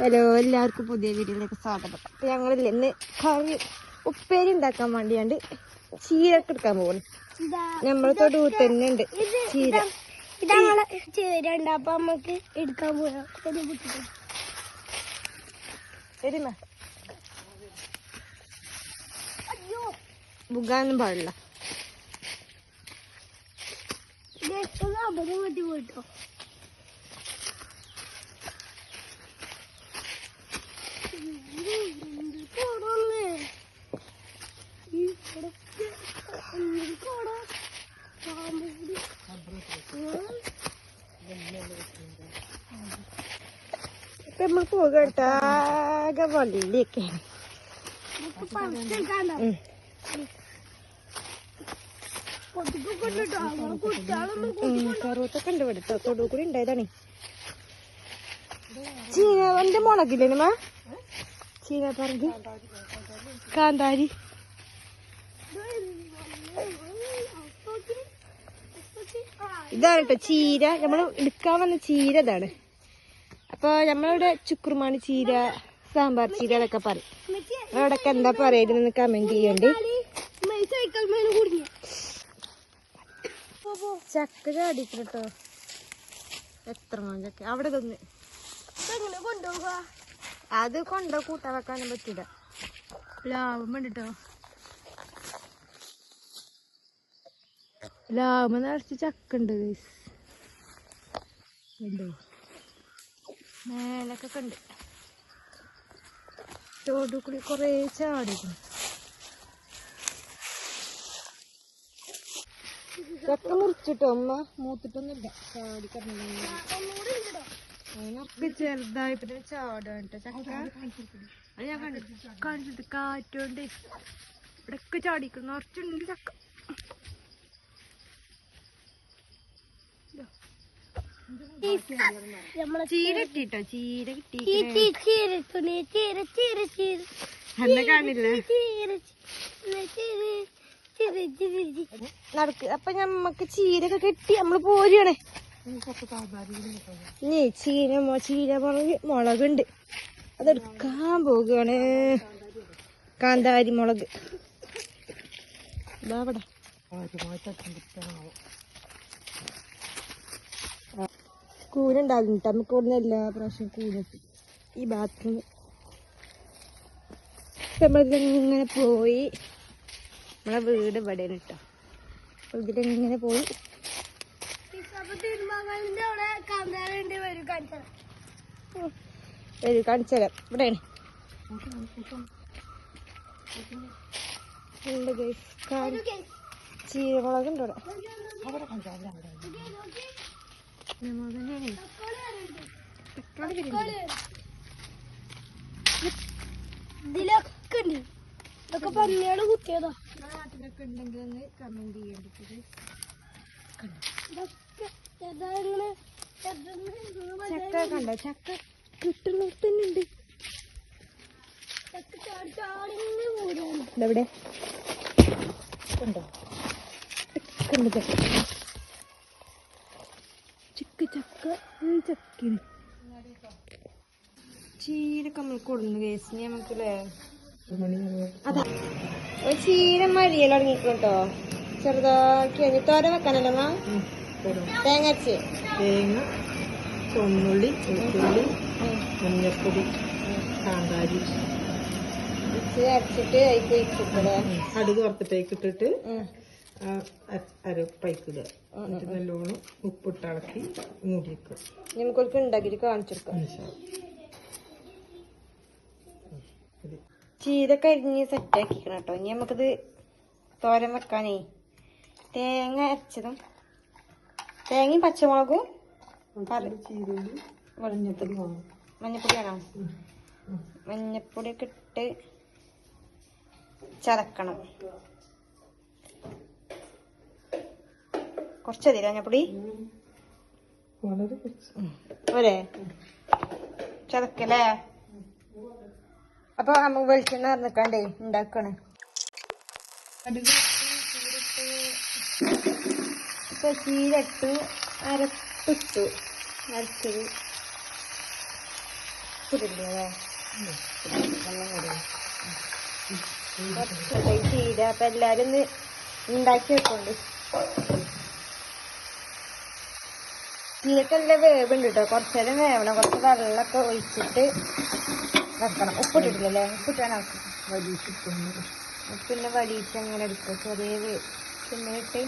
Hello, എല്ലാവർക്കും പുതിയ വീഡിയോയിലേക്ക് സ്വാഗതം. അപ്പം ഞങ്ങളില്ല ഇന്ന് കറി ഉപ്പേരി ഉണ്ടാക്കാൻ വേണ്ടിയാണ്ട് ചീരൊക്കെ എടുക്കാൻ പോകുന്നു. നമ്മളെ തൊടുവിൽ തന്നെ ഉണ്ട് ചീര. ചീര ഉണ്ട്. അപ്പൊ നമുക്ക് എടുക്കാൻ പോയാ ബുഗാനും പാടില്ല. പോയിട്ടോ ഇപ്പൊ നമ്മൾ പോകട്ടാകെ വള്ളിയൊക്കെ കറുവത്തൊക്കെ ഉണ്ട് ഇവിടെ. തൊടു കൂടി ഉണ്ടായതാണ് ചീന. എന്റെ മുളകില്ലേ നമ്മ ചീന പറങ്കി കാന്താരി. ഇതാണ് കേട്ടോ ചീര. നമ്മൾ എടുക്കാൻ വന്ന ചീര ഇതാണ്. അപ്പൊ നമ്മളിവിടെ ചുക്കുറുമാണി ചീര, സാമ്പാർ ചീര എന്നൊക്കെ പറയും. അവിടൊക്കെ എന്താ പറയുന്നത് കമന്റ് ചെയ്യണ്ട്. ചക്ക ചാടിക്കട്ടോ. എത്ര ചക്ക അവിടെ തന്നെ. അത് കൊണ്ടോ കൂട്ടാൻ വെക്കാനും പറ്റില്ല. ലാഭം വേണ്ടിട്ടോ. ലാഭം നിറച്ച് ചക്ക ഉണ്ട്. കണ്ടോ മേലൊക്കെ ഉണ്ട്. തോട്ടു കൂടി കൊറേ ചാടിക്കുന്നു. ചക്ക മുറിച്ചിട്ടോ അമ്മ, മൂത്തിട്ടൊന്നുമില്ല. ചാടി അതിനൊക്കെ ചെറുതായിട്ട് ചാടാട്ടോ ചക്ക. അത് ഞാൻ കാണിച്ചിട്ട് കാറ്റോണ്ട് ഇവിടൊക്കെ ചാടിക്കുന്നു. നിറച്ചുണ്ട് ചക്ക. ചീര കിട്ടിട്ടോ. ചീര കിട്ടി. എന്നെ കാണില്ല നടക്ക്. അപ്പൊ ഞമ്മക്ക് ചീരൊക്കെ കിട്ടി. നമ്മള് പോരുകയാണേ. ഇനി മുളകുണ്ട്, അതെടുക്കാൻ പോകുകയാണ്. കാന്താരി മുളക് അവിടെ കൂനുണ്ടാകും. നമുക്ക് ഇവിടുന്ന് എല്ലാ പ്രാവശ്യം കൂനിട്ട് ഈ ബാത്റൂം. നമ്മളിങ്ങനെ പോയി. നമ്മളെ വീട് ഇവിടെ കേട്ടോ. ഇതിലിങ്ങനെ പോയി. കാണിച്ചുതരാം. ഇവിടെയാണ് ചീരമുളകുണ്ട് ഇവിടെ. ഇതിലൊക്കെ ഉണ്ട്. ഇതൊക്കെ പന്നികള് കുത്തിയതാ. നാട്ടിലൊക്കെ ഉണ്ടെങ്കിൽ ഒന്ന് കമന്റ് ചെയ്യേണ്ടത്. ചക്ക കണ്ടോ? ചക്ക കിട്ടുന്നോട്ട് തന്നെ ഉണ്ട്. ഇതെവിടെ ഉണ്ടോ? ചക്കിന് ചീരൊക്കെ നമ്മൾ കൊടുന്നു കേസ് നമുക്കല്ലേ. അതാ ഒരു ചീര മരിയല്ല തുടങ്ങിക്കോട്ടോ. ചെറുതാക്കി കഴിഞ്ഞ് തോര വെക്കാനല്ലോ തേങ്ങ അരച്ച്. തേങ്ങ, ചുവന്നുള്ളി, വെളുത്തുള്ളി, മഞ്ഞപ്പൊടി, കാന്താരി അരച്ചിട്ട് അതിക്ക് ഒഴിച്ചിട്ടല്ലേ. കടുക് വറുത്തിട്ടേക്ക് ഇട്ടിട്ട് അരപ്പൈക്കിടുക. എന്നിട്ട് നല്ലോണം ഉപ്പിട്ട് ഇളക്കി മൂടി വെക്കുക. നമുക്കൊക്കെ ഉണ്ടാക്കിട്ട് കാണിച്ചെടുക്കാം. ചീര കരിഞ്ഞ് സെറ്റാക്കിക്കണം കേട്ടോ. ഇനി നമുക്കിത് തോരൻ വെക്കാനേ തേങ്ങ അരച്ചതും തേങ്ങയും പച്ചമുളകും മഞ്ഞപ്പൊടി വേണോ? മഞ്ഞപ്പൊടിയൊക്കെ ഇട്ട് ചതക്കണം. കുറച്ചതി മഞ്ഞപ്പൊടി പോരെ ചതക്കല്ലേ. അപ്പൊ നമുക്ക് വെളിച്ചെണ്ണ നിറഞ്ഞിക്കാണ്ടേ ഉണ്ടാക്കണേ. ഇപ്പൊ ചീരട്ടു അരപ്പിട്ടു അരച്ചത് ഉപ്പിട്ടില്ലേ ചീര. അപ്പൊ എല്ലാരും ഒന്ന് ഉണ്ടാക്കി വെക്കോണ്ട്. ചീരക്കെല്ലാം വേവുണ്ട് കേട്ടോ. കുറച്ചേരം വേവണം. കുറച്ച് വെള്ളമൊക്കെ ഒഴിച്ചിട്ട് വെക്കണം. ഉപ്പിട്ടിട്ടില്ലല്ലേ? ഉപ്പിട്ടാണ് പിന്നെ വടിയിട്ട് അങ്ങനെ എടുക്കുക. ചെറിയ പിന്നെ ഇട്ട്